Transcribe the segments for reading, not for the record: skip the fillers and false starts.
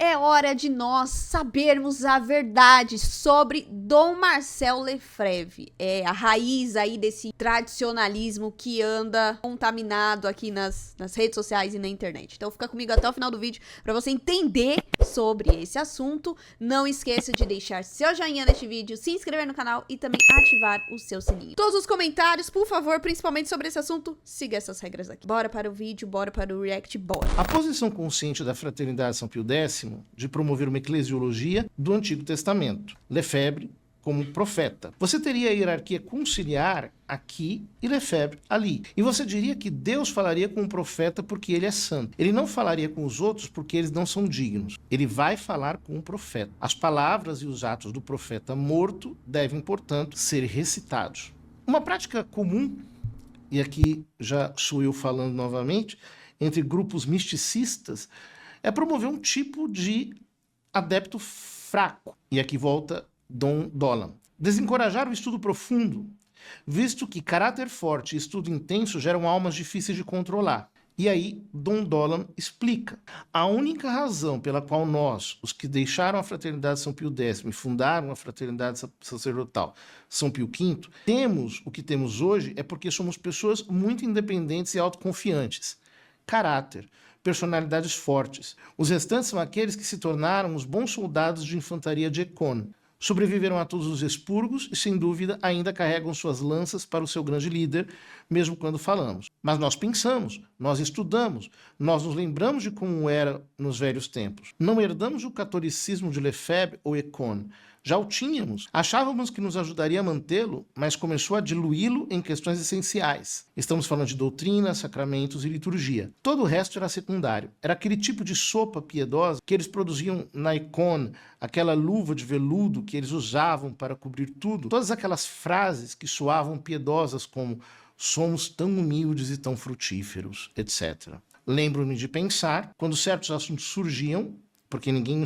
é hora de nós sabermos a verdade sobre Dom Marcel Lefebvre. É a raiz aí desse tradicionalismo que anda contaminado aqui nas redes sociais e na internet. Então fica comigo até o final do vídeo para você entender sobre esse assunto. Não esqueça de deixar seu joinha neste vídeo, se inscrever no canal e também ativar o seu sininho. Todos os comentários, por favor, principalmente sobre esse assunto, siga essas regras aqui. Bora para o vídeo, bora para o react, bora. A posição consciente da Fraternidade São Pio X de promover uma eclesiologia do Antigo Testamento. Lefebvre como profeta. Você teria a hierarquia conciliar aqui e Lefebvre ali. E você diria que Deus falaria com o profeta porque ele é santo. Ele não falaria com os outros porque eles não são dignos. Ele vai falar com o profeta. As palavras e os atos do profeta morto devem, portanto, ser recitados. Uma prática comum, e aqui já sou eu falando novamente, entre grupos misticistas, é promover um tipo de adepto fraco. E aqui volta Dom Dolan. Desencorajar o estudo profundo, visto que caráter forte e estudo intenso geram almas difíceis de controlar. E aí, Dom Dolan explica. A única razão pela qual nós, os que deixaram a Fraternidade São Pio X e fundaram a Fraternidade Sacerdotal São Pio V, temos o que temos hoje é porque somos pessoas muito independentes e autoconfiantes. Caráter, personalidades fortes. Os restantes são aqueles que se tornaram os bons soldados de infantaria de Econ. Sobreviveram a todos os expurgos e, sem dúvida, ainda carregam suas lanças para o seu grande líder, mesmo quando falamos. Mas nós pensamos, nós estudamos, nós nos lembramos de como era nos velhos tempos. Não herdamos o catolicismo de Lefebvre ou Econ. Já o tínhamos. Achávamos que nos ajudaria a mantê-lo, mas começou a diluí-lo em questões essenciais. Estamos falando de doutrina, sacramentos e liturgia. Todo o resto era secundário. Era aquele tipo de sopa piedosa que eles produziam na Econ, aquela luva de veludo que eles usavam para cobrir tudo. Todas aquelas frases que soavam piedosas como somos tão humildes e tão frutíferos, etc. Lembro-me de pensar, quando certos assuntos surgiam, porque ninguém...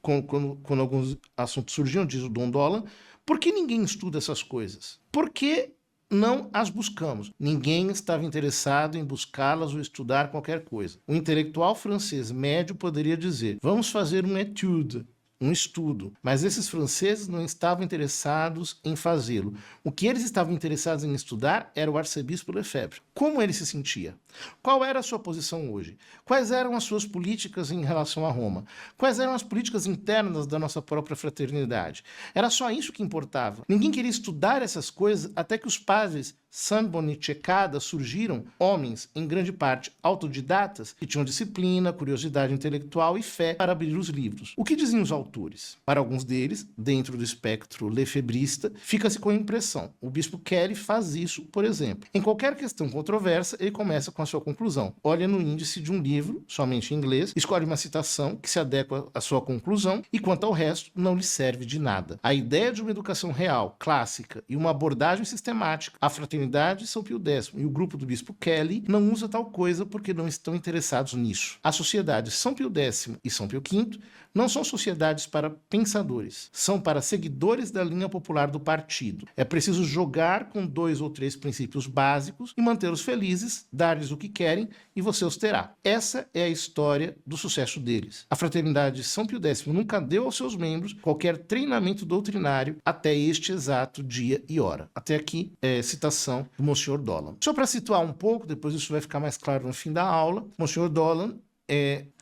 Quando alguns assuntos surgiam, diz o Dom Dolan, por que ninguém estuda essas coisas? Por que não as buscamos? Ninguém estava interessado em buscá-las ou estudar qualquer coisa. O intelectual francês médio poderia dizer, vamos fazer uma étude, um estudo, mas esses franceses não estavam interessados em fazê-lo. O que eles estavam interessados em estudar era o arcebispo Lefebvre. Como ele se sentia? Qual era a sua posição hoje? Quais eram as suas políticas em relação a Roma? Quais eram as políticas internas da nossa própria fraternidade? Era só isso que importava. Ninguém queria estudar essas coisas até que os padres Sambon e Cecada surgiram, homens, em grande parte, autodidatas, que tinham disciplina, curiosidade intelectual e fé para abrir os livros. O que diziam os autores? Para alguns deles, dentro do espectro lefebrista, fica-se com a impressão. O bispo Kelly faz isso, por exemplo. Em qualquer questão controversa, ele começa com a sua conclusão. Olha no índice de um livro, somente em inglês, escolhe uma citação que se adequa à sua conclusão e, quanto ao resto, não lhe serve de nada. A ideia de uma educação real, clássica e uma abordagem sistemática à fraternidade São Pio X e o grupo do bispo Kelly não usa tal coisa porque não estão interessados nisso. As sociedades São Pio X e São Pio V não são sociedades para pensadores, são para seguidores da linha popular do partido. É preciso jogar com 2 ou 3 princípios básicos e mantê-los felizes, dar-lhes o que querem e você os terá. Essa é a história do sucesso deles. A Fraternidade São Pio X nunca deu aos seus membros qualquer treinamento doutrinário até este exato dia e hora. Até aqui, citação do Monsenhor Dolan. Só para situar um pouco, depois isso vai ficar mais claro no fim da aula, Monsenhor Dolan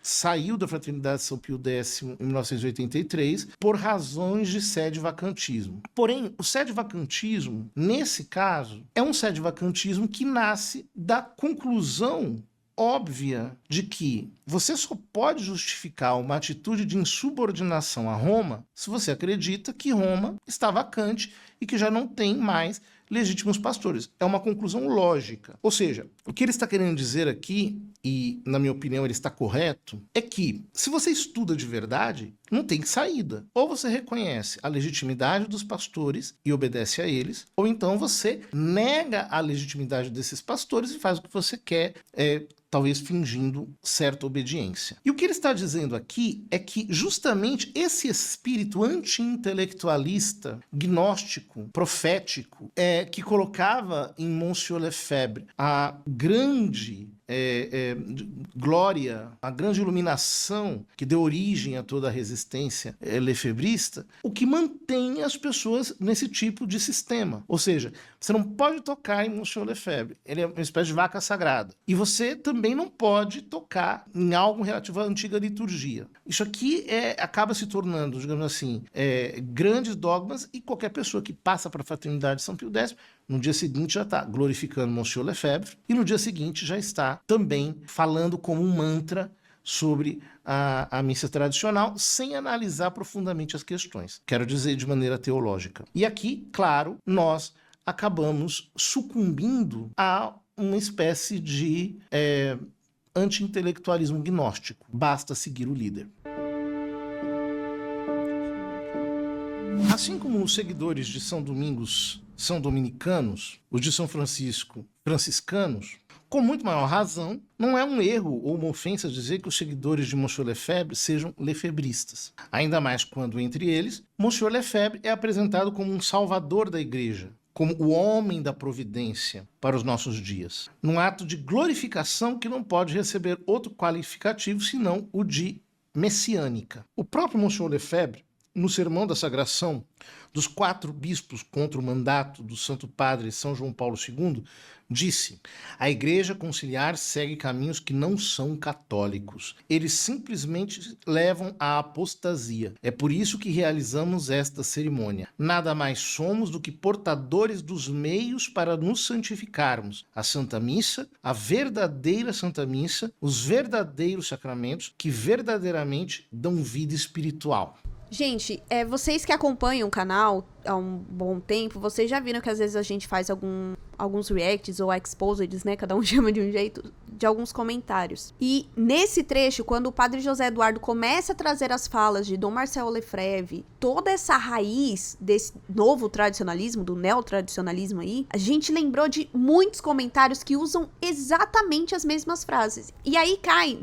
saiu da Fraternidade São Pio X em 1983 por razões de sede-vacantismo. Porém, o sede-vacantismo, nesse caso, é um sede-vacantismo que nasce da conclusão óbvia de que você só pode justificar uma atitude de insubordinação a Roma se você acredita que Roma está vacante e que já não tem mais legítimos pastores. É uma conclusão lógica. Ou seja, o que ele está querendo dizer aqui, e na minha opinião ele está correto, é que se você estuda de verdade, não tem saída. Ou você reconhece a legitimidade dos pastores e obedece a eles, ou então você nega a legitimidade desses pastores e faz o que você quer, talvez fingindo certa obediência. E o que ele está dizendo aqui é que justamente esse espírito anti-intelectualista, gnóstico, profético, que colocava em Monsieur Lefebvre a grande glória, a grande iluminação que deu origem a toda a resistência lefebrista, o que mantém as pessoas nesse tipo de sistema. Ou seja, você não pode tocar em Monsieur Lefebvre, ele é uma espécie de vaca sagrada. E você também não pode tocar em algo relativo à antiga liturgia. Isso aqui acaba se tornando, digamos assim, grandes dogmas, e qualquer pessoa que passa para a Fraternidade de São Pio X, no dia seguinte já está glorificando Monsieur Lefebvre, e no dia seguinte já está também falando como um mantra sobre a missa tradicional, sem analisar profundamente as questões. Quero dizer, de maneira teológica. E aqui, claro, nós acabamos sucumbindo a uma espécie de anti-intelectualismo gnóstico. Basta seguir o líder. Assim como os seguidores de São Domingos são dominicanos, os de São Francisco, franciscanos, com muito maior razão, não é um erro ou uma ofensa dizer que os seguidores de Monsieur Lefebvre sejam lefebristas. Ainda mais quando, entre eles, Monsieur Lefebvre é apresentado como um salvador da Igreja, como o homem da providência para os nossos dias, num ato de glorificação que não pode receber outro qualificativo senão o de messiânica. O próprio Monsieur Lefebvre, no Sermão da Sagração dos 4 bispos contra o mandato do Santo Padre São João Paulo II, disse: a Igreja Conciliar segue caminhos que não são católicos. Eles simplesmente levam à apostasia. É por isso que realizamos esta cerimônia. Nada mais somos do que portadores dos meios para nos santificarmos. A Santa Missa, a verdadeira Santa Missa, os verdadeiros sacramentos que verdadeiramente dão vida espiritual. Gente, vocês que acompanham o canal há um bom tempo, vocês já viram que às vezes a gente faz alguns reacts ou exposeds, né? Cada um chama de um jeito, de alguns comentários. E nesse trecho, quando o padre José Eduardo começa a trazer as falas de Dom Marcel Lefebvre, toda essa raiz desse novo tradicionalismo, do neotradicionalismo aí, a gente lembrou de muitos comentários que usam exatamente as mesmas frases. E aí cai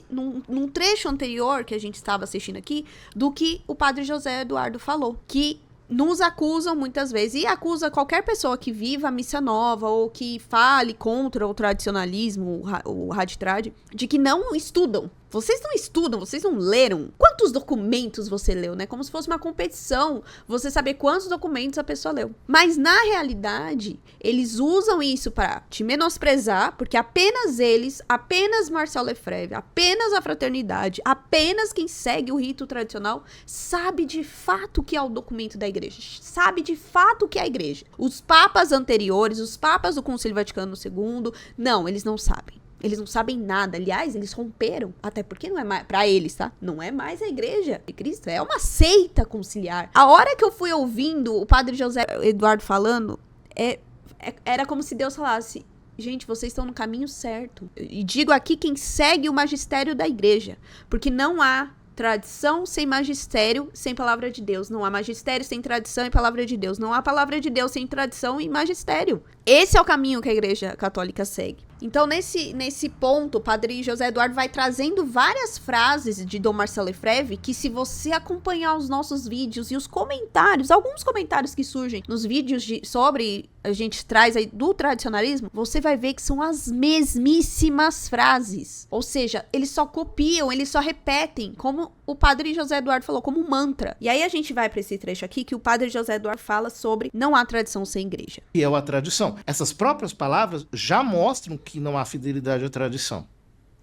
num trecho anterior que a gente estava assistindo aqui, do que o padre José Eduardo falou, que nos acusam muitas vezes, e acusa qualquer pessoa que viva a missa nova ou que fale contra o tradicionalismo, o raditrad, de que não estudam. Vocês não estudam, vocês não leram. Quantos documentos você leu, né? Como se fosse uma competição, você saber quantos documentos a pessoa leu. Mas, na realidade, eles usam isso para te menosprezar, porque apenas eles, apenas Marcel Lefebvre, apenas a fraternidade, apenas quem segue o rito tradicional, sabe de fato o que é o documento da igreja, sabe de fato o que é a igreja. Os papas anteriores, os papas do Concílio Vaticano II, não, eles não sabem. Eles não sabem nada. Aliás, eles romperam. Até porque não é mais... Pra eles, tá? Não é mais a igreja de Cristo. É uma seita conciliar. A hora que eu fui ouvindo o padre José Eduardo falando, era como se Deus falasse: gente, vocês estão no caminho certo. E digo aqui quem segue o magistério da igreja. Porque não há tradição sem magistério, sem palavra de Deus. Não há magistério sem tradição e palavra de Deus. Não há palavra de Deus sem tradição e magistério. Esse é o caminho que a Igreja Católica segue. Então, nesse ponto, o padre José Eduardo vai trazendo várias frases de Dom Marcel Lefebvre que, se você acompanhar os nossos vídeos e os comentários, alguns comentários que surgem nos vídeos sobre a gente traz aí do tradicionalismo, você vai ver que são as mesmíssimas frases. Ou seja, eles só copiam, eles só repetem, como o padre José Eduardo falou, como um mantra. E aí a gente vai para esse trecho aqui que o padre José Eduardo fala sobre não há tradição sem igreja. E é a tradição. Essas próprias palavras já mostram que não há fidelidade à tradição.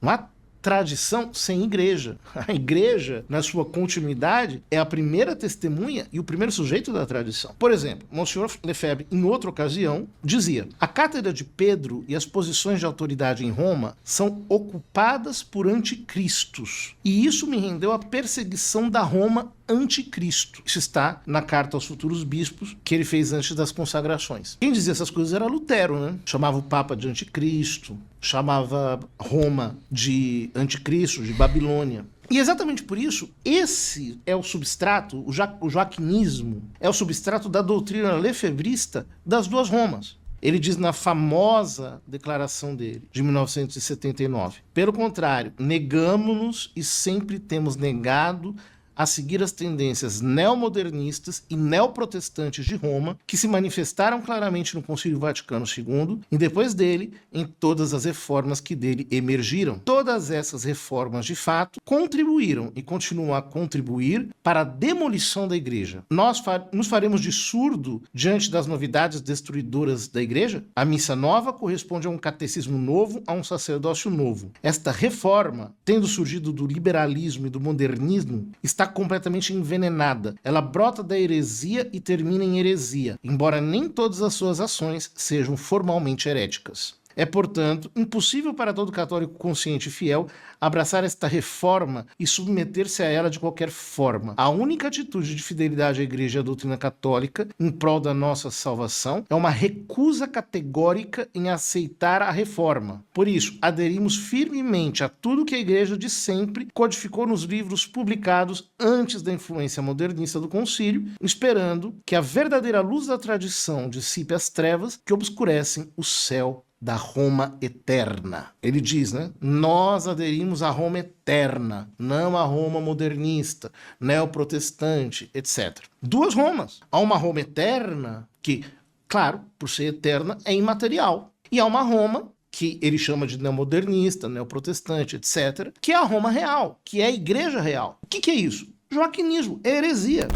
Não há tradição sem igreja. A igreja, na sua continuidade, é a primeira testemunha e o primeiro sujeito da tradição. Por exemplo, Monsieur Lefebvre, em outra ocasião, dizia: a cátedra de Pedro e as posições de autoridade em Roma são ocupadas por anticristos. E isso me rendeu a perseguição da Roma anticristo. Isso está na carta aos futuros bispos que ele fez antes das consagrações. Quem dizia essas coisas era Lutero, né? Chamava o Papa de anticristo, chamava Roma de anticristo, de Babilônia. E exatamente por isso, esse é o substrato, o joaquinismo, é o substrato da doutrina lefebrista das duas Romas. Ele diz na famosa declaração dele, de 1979, pelo contrário, negamo-nos e sempre temos negado a seguir as tendências neomodernistas e neoprotestantes de Roma, que se manifestaram claramente no Concílio Vaticano II e depois dele em todas as reformas que dele emergiram. Todas essas reformas, de fato, contribuíram e continuam a contribuir para a demolição da Igreja. Nós nos faremos de surdo diante das novidades destruidoras da Igreja? A missa nova corresponde a um catecismo novo, a um sacerdócio novo. Esta reforma, tendo surgido do liberalismo e do modernismo, está completamente envenenada. Ela brota da heresia e termina em heresia, embora nem todas as suas ações sejam formalmente heréticas. É, portanto, impossível para todo católico consciente e fiel abraçar esta reforma e submeter-se a ela de qualquer forma. A única atitude de fidelidade à Igreja e à doutrina católica em prol da nossa salvação é uma recusa categórica em aceitar a reforma. Por isso, aderimos firmemente a tudo que a Igreja de sempre codificou nos livros publicados antes da influência modernista do concílio, esperando que a verdadeira luz da tradição dissipe as trevas que obscurecem o céu da Roma eterna. Ele diz, né? Nós aderimos à Roma eterna, não à Roma modernista, neoprotestante, etc. Duas Romas. Há uma Roma eterna que, claro, por ser eterna, é imaterial. E há uma Roma que ele chama de neomodernista, neoprotestante, etc., que é a Roma real, que é a Igreja real. O que é isso? Joaquinismo, é heresia.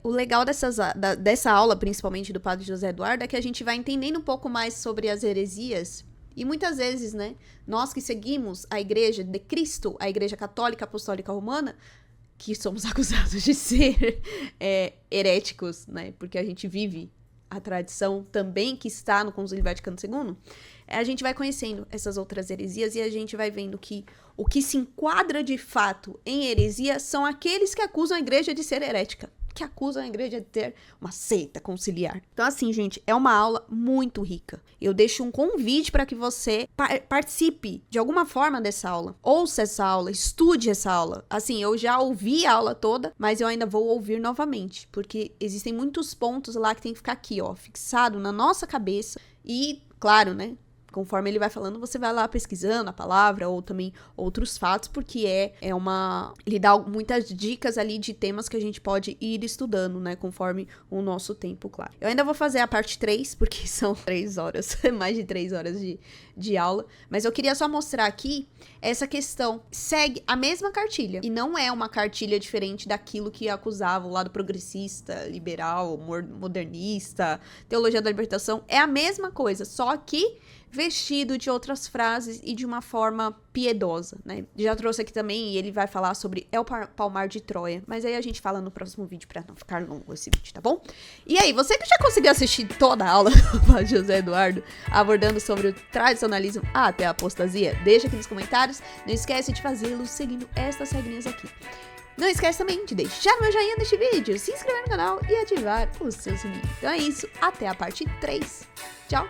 O legal dessa aula, principalmente do Padre José Eduardo, é que a gente vai entendendo um pouco mais sobre as heresias. E muitas vezes, né, nós que seguimos a Igreja de Cristo, a Igreja Católica Apostólica Romana, que somos acusados de ser heréticos, né, porque a gente vive a tradição também que está no Concílio Vaticano II, a gente vai conhecendo essas outras heresias e a gente vai vendo que o que se enquadra de fato em heresia são aqueles que acusam a igreja de ser herética, que acusam a igreja de ter uma seita conciliar. Então, assim, gente, é uma aula muito rica. Eu deixo um convite para que você participe de alguma forma dessa aula. Ouça essa aula, estude essa aula. Assim, eu já ouvi a aula toda, mas eu ainda vou ouvir novamente, porque existem muitos pontos lá que tem que ficar aqui, ó, fixado na nossa cabeça. E, claro, né, conforme ele vai falando, você vai lá pesquisando a palavra ou também outros fatos, porque ele dá muitas dicas ali de temas que a gente pode ir estudando, né, conforme o nosso tempo, claro. Eu ainda vou fazer a parte 3, porque são 3 horas, mais de 3 horas de aula, mas eu queria só mostrar aqui essa questão. Segue a mesma cartilha, e não é uma cartilha diferente daquilo que acusava o lado progressista, liberal, modernista, teologia da libertação, é a mesma coisa, só que vestido de outras frases e de uma forma piedosa, né? Já trouxe aqui também, e ele vai falar sobre El Palmar de Troia, mas aí a gente fala no próximo vídeo pra não ficar longo esse vídeo, tá bom? E aí, você que já conseguiu assistir toda a aula do Padre José Eduardo, abordando sobre o tradicionalismo até a apostasia, deixa aqui nos comentários, não esquece de fazê-lo seguindo estas regrinhas aqui. Não esquece também de deixar meu joinha neste vídeo, se inscrever no canal e ativar o seu sininho. Então é isso, até a parte 3. Tchau!